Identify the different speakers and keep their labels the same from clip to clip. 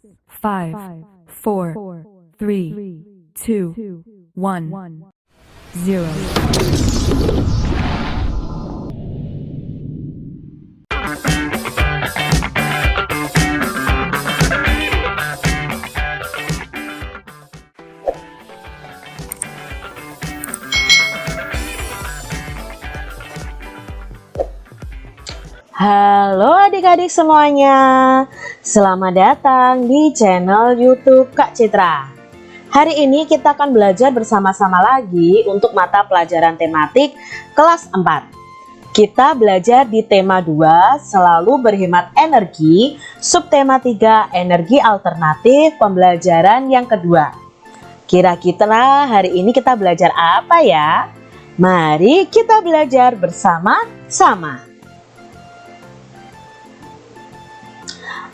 Speaker 1: 5, 4, 3, 2, 1, 0.
Speaker 2: Halo adik-adik semuanya, selamat datang di channel YouTube Kak Citra. Hari ini kita akan belajar bersama-sama lagi untuk mata pelajaran tematik kelas 4. Kita belajar di tema 2, selalu berhemat energi, subtema 3, energi alternatif, pembelajaran yang kedua. Kira-kira hari ini kita belajar apa ya? Mari kita belajar bersama-sama.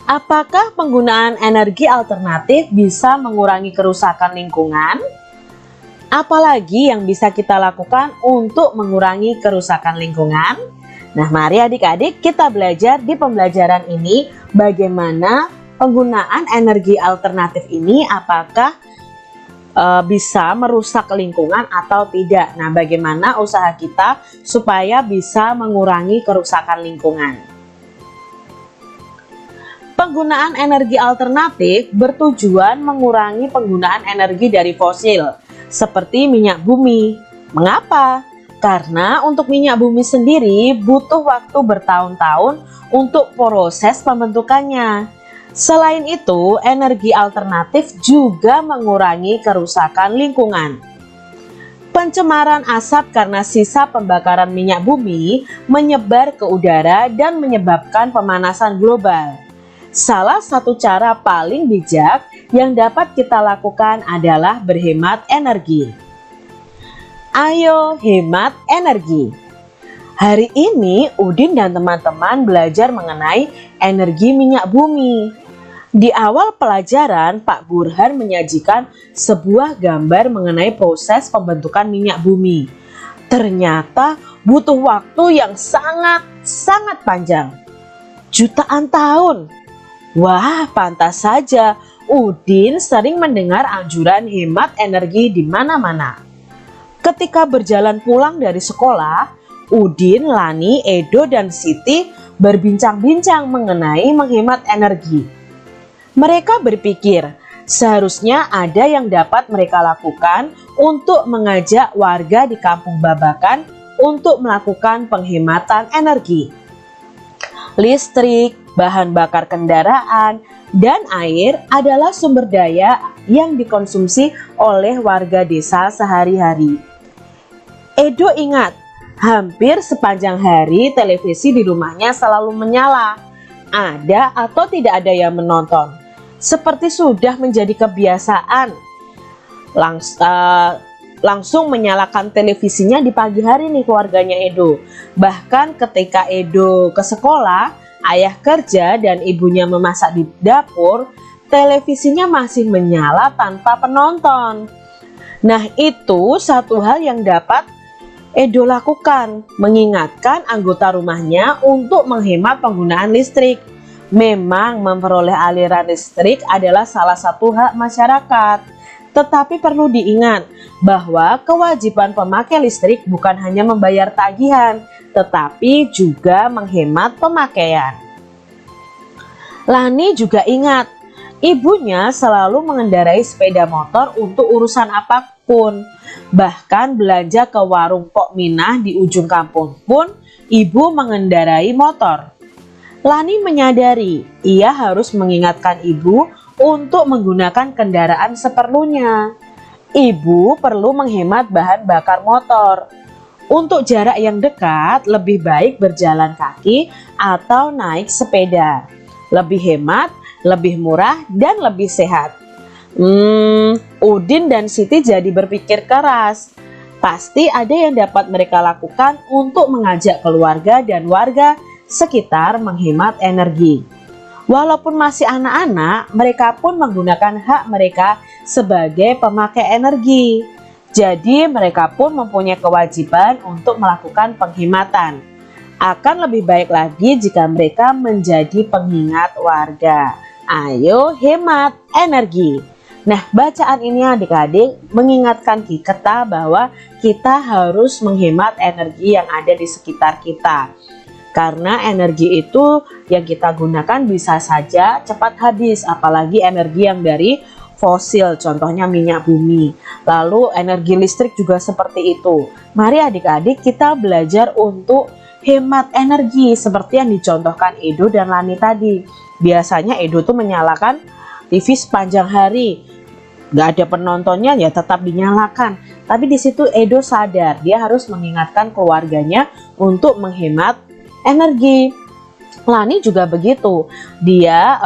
Speaker 2: Apakah penggunaan energi alternatif bisa mengurangi kerusakan lingkungan? Apalagi yang bisa kita lakukan untuk mengurangi kerusakan lingkungan? Nah, mari adik-adik kita belajar di pembelajaran ini bagaimana penggunaan energi alternatif ini apakah bisa merusak lingkungan atau tidak. Nah, bagaimana usaha kita supaya bisa mengurangi kerusakan lingkungan? Penggunaan energi alternatif bertujuan mengurangi penggunaan energi dari fosil, seperti minyak bumi. Mengapa? Karena untuk minyak bumi sendiri butuh waktu bertahun-tahun untuk proses pembentukannya. Selain itu, energi alternatif juga mengurangi kerusakan lingkungan. Pencemaran asap karena sisa pembakaran minyak bumi menyebar ke udara dan menyebabkan pemanasan global. Salah satu cara paling bijak yang dapat kita lakukan adalah berhemat energi. Ayo hemat energi. Hari ini Udin dan teman-teman belajar mengenai energi minyak bumi. Di awal pelajaran, Pak Burhan menyajikan sebuah gambar mengenai proses pembentukan minyak bumi. Ternyata butuh waktu yang sangat panjang. Jutaan tahun. Wah, pantas saja Udin sering mendengar anjuran hemat energi di mana-mana. Ketika berjalan pulang dari sekolah, Udin, Lani, Edo, dan Siti berbincang-bincang mengenai menghemat energi. Mereka berpikir, seharusnya ada yang dapat mereka lakukan untuk mengajak warga di Kampung Babakan untuk melakukan penghematan energi. Listrik, bahan bakar kendaraan, dan air adalah sumber daya yang dikonsumsi oleh warga desa sehari-hari. Edo ingat, hampir sepanjang hari televisi di rumahnya selalu menyala. Ada atau tidak ada yang menonton. Seperti sudah menjadi kebiasaan. Langsung menyalakan televisinya di pagi hari nih keluarganya Edo. Bahkan ketika Edo ke sekolah, ayah kerja dan ibunya memasak di dapur, televisinya masih menyala tanpa penonton. Nah, itu satu hal yang dapat Edo lakukan, mengingatkan anggota rumahnya untuk menghemat penggunaan listrik. Memang memperoleh aliran listrik adalah salah satu hak masyarakat. Tetapi perlu diingat bahwa kewajiban pemakai listrik bukan hanya membayar tagihan, tetapi juga menghemat pemakaian. Lani juga ingat, ibunya selalu mengendarai sepeda motor untuk urusan apapun. Bahkan belanja ke warung Pok Minah di ujung kampung pun ibu mengendarai motor. Lani menyadari ia harus mengingatkan ibu untuk menggunakan kendaraan seperlunya. Ibu perlu menghemat bahan bakar motor. Untuk jarak yang dekat, lebih baik berjalan kaki atau naik sepeda. Lebih hemat, lebih murah, dan lebih sehat. Udin dan Siti jadi berpikir keras. Pasti ada yang dapat mereka lakukan untuk mengajak keluarga dan warga sekitar menghemat energi. Walaupun masih anak-anak, mereka pun menggunakan hak mereka sebagai pemakai energi. Jadi mereka pun mempunyai kewajiban untuk melakukan penghematan. Akan lebih baik lagi jika mereka menjadi pengingat warga. Ayo hemat energi. Nah, bacaan ini adik-adik mengingatkan kita bahwa kita harus menghemat energi yang ada di sekitar kita. Karena energi itu yang kita gunakan bisa saja cepat habis, apalagi energi yang dari fosil, contohnya minyak bumi. Lalu energi listrik juga seperti itu. Mari adik-adik kita belajar untuk hemat energi seperti yang dicontohkan Edo dan Lani tadi. Biasanya Edo tuh menyalakan TV sepanjang hari, nggak ada penontonnya ya tetap dinyalakan. Tapi di situ Edo sadar dia harus mengingatkan keluarganya untuk menghemat energi. Lani juga begitu, dia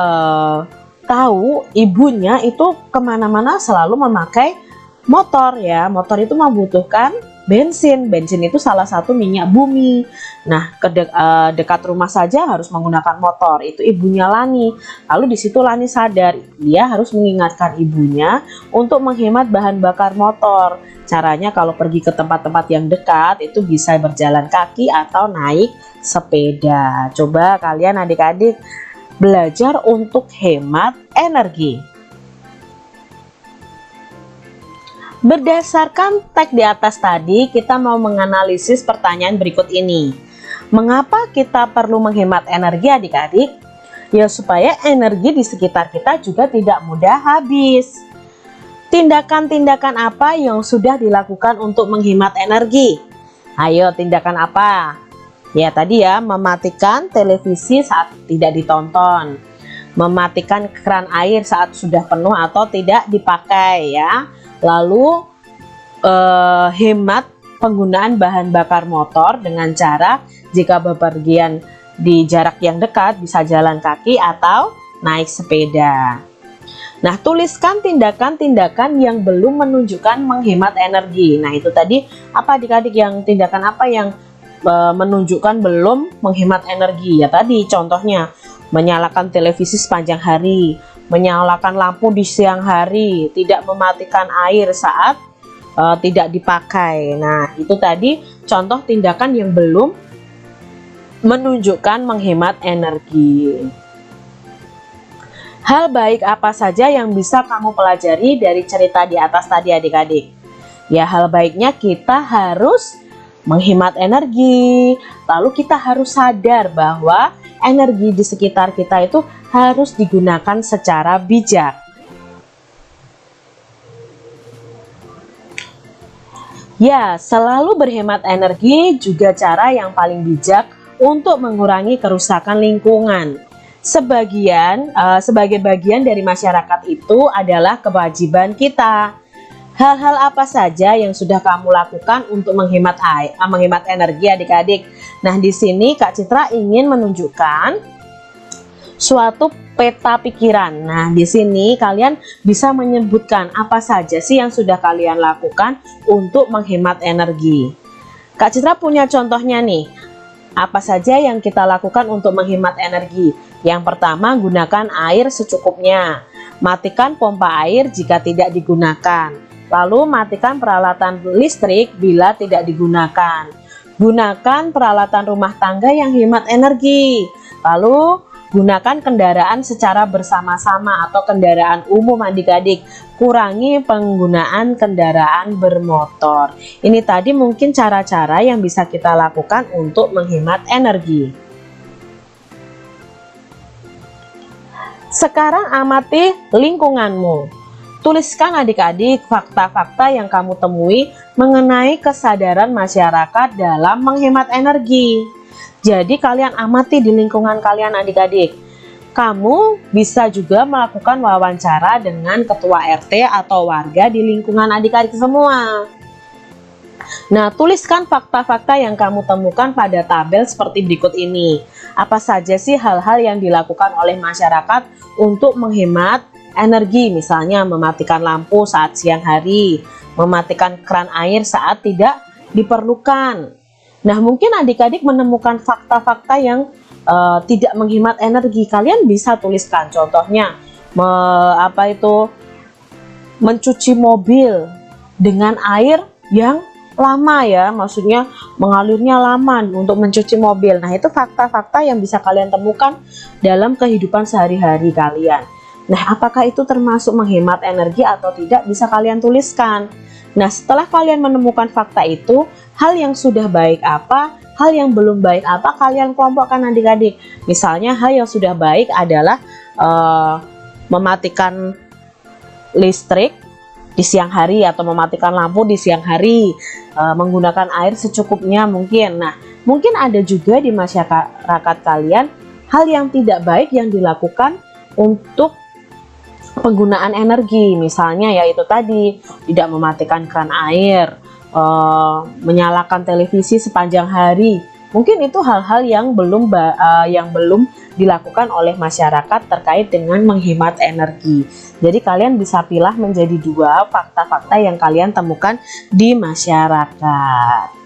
Speaker 2: tahu ibunya itu kemana-mana selalu memakai motor ya. Motor itu membutuhkan bensin itu salah satu minyak bumi. Nah, dekat rumah saja harus menggunakan motor, itu ibunya Lani. Lalu di situ Lani sadar dia harus mengingatkan ibunya untuk menghemat bahan bakar motor. Caranya kalau pergi ke tempat-tempat yang dekat itu bisa berjalan kaki atau naik sepeda. Coba kalian adik-adik belajar untuk hemat energi. Berdasarkan teks di atas tadi, kita mau menganalisis pertanyaan berikut ini. Mengapa kita perlu menghemat energi adik-adik? Ya supaya energi di sekitar kita juga tidak mudah habis. Tindakan-tindakan apa yang sudah dilakukan untuk menghemat energi? Ayo, tindakan apa? Ya tadi ya, mematikan televisi saat tidak ditonton, mematikan keran air saat sudah penuh atau tidak dipakai ya. Lalu hemat penggunaan bahan bakar motor dengan cara jika bepergian di jarak yang dekat bisa jalan kaki atau naik sepeda. Nah, tuliskan tindakan-tindakan yang belum menunjukkan menghemat energi. Nah, itu tadi apa adik-adik, yang tindakan apa yang menunjukkan belum menghemat energi? Ya tadi contohnya menyalakan televisi sepanjang hari, menyalakan lampu di siang hari, tidak mematikan air saat tidak dipakai. Nah, itu tadi contoh tindakan yang belum menunjukkan menghemat energi. Hal baik apa saja yang bisa kamu pelajari dari cerita di atas tadi adik-adik? Ya, hal baiknya kita harus menghemat energi. Lalu kita harus sadar bahwa energi di sekitar kita itu harus digunakan secara bijak. Ya, selalu berhemat energi juga cara yang paling bijak untuk mengurangi kerusakan lingkungan. Sebagai bagian dari masyarakat itu adalah kewajiban kita. Hal-hal apa saja yang sudah kamu lakukan untuk menghemat energi adik-adik? Nah, di sini Kak Citra ingin menunjukkan suatu peta pikiran. Nah, di sini kalian bisa menyebutkan apa saja sih yang sudah kalian lakukan untuk menghemat energi. Kak Citra punya contohnya nih. Apa saja yang kita lakukan untuk menghemat energi? Yang pertama, gunakan air secukupnya. Matikan pompa air jika tidak digunakan. Lalu matikan peralatan listrik bila tidak digunakan. Gunakan peralatan rumah tangga yang hemat energi. Lalu gunakan kendaraan secara bersama-sama atau kendaraan umum adik-adik. Kurangi penggunaan kendaraan bermotor. Ini tadi mungkin cara-cara yang bisa kita lakukan untuk menghemat energi. Sekarang amati lingkunganmu. Tuliskan adik-adik fakta-fakta yang kamu temui mengenai kesadaran masyarakat dalam menghemat energi. Jadi kalian amati di lingkungan kalian adik-adik. Kamu bisa juga melakukan wawancara dengan ketua RT atau warga di lingkungan adik-adik semua. Nah, tuliskan fakta-fakta yang kamu temukan pada tabel seperti berikut ini. Apa saja sih hal-hal yang dilakukan oleh masyarakat untuk menghemat energi? Misalnya mematikan lampu saat siang hari, mematikan keran air saat tidak diperlukan. Nah, mungkin adik-adik menemukan fakta-fakta yang tidak menghemat energi. Kalian bisa tuliskan contohnya mencuci mobil dengan air yang lama ya, maksudnya mengalirnya lama untuk mencuci mobil. Nah, itu fakta-fakta yang bisa kalian temukan dalam kehidupan sehari-hari kalian. Nah, apakah itu termasuk menghemat energi atau tidak, bisa kalian tuliskan. Nah, setelah kalian menemukan fakta itu, hal yang sudah baik apa, hal yang belum baik apa, kalian kelompokkan adik-adik. Misalnya hal yang sudah baik adalah mematikan listrik di siang hari atau mematikan lampu di siang hari, menggunakan air secukupnya mungkin. Nah, mungkin ada juga di masyarakat kalian hal yang tidak baik yang dilakukan untuk penggunaan energi, misalnya yaitu tadi tidak mematikan keran air, menyalakan televisi sepanjang hari. Mungkin itu hal-hal yang belum dilakukan oleh masyarakat terkait dengan menghemat energi. Jadi kalian bisa pilah menjadi dua fakta-fakta yang kalian temukan di masyarakat.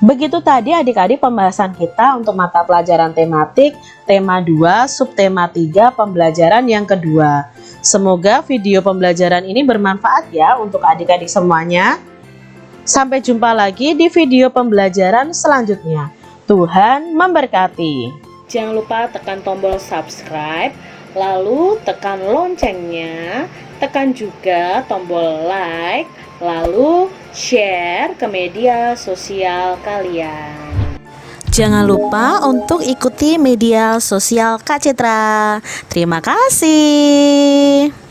Speaker 2: Begitu tadi adik-adik pembahasan kita untuk mata pelajaran tematik, tema 2, subtema 3, pembelajaran yang kedua. Semoga video pembelajaran ini bermanfaat ya untuk adik-adik semuanya. Sampai jumpa lagi di video pembelajaran selanjutnya. Tuhan memberkati. Jangan lupa tekan tombol subscribe, lalu tekan loncengnya, tekan juga tombol like, lalu share ke media sosial kalian.
Speaker 3: Jangan lupa untuk ikuti media sosial Kak Citra. Terima kasih.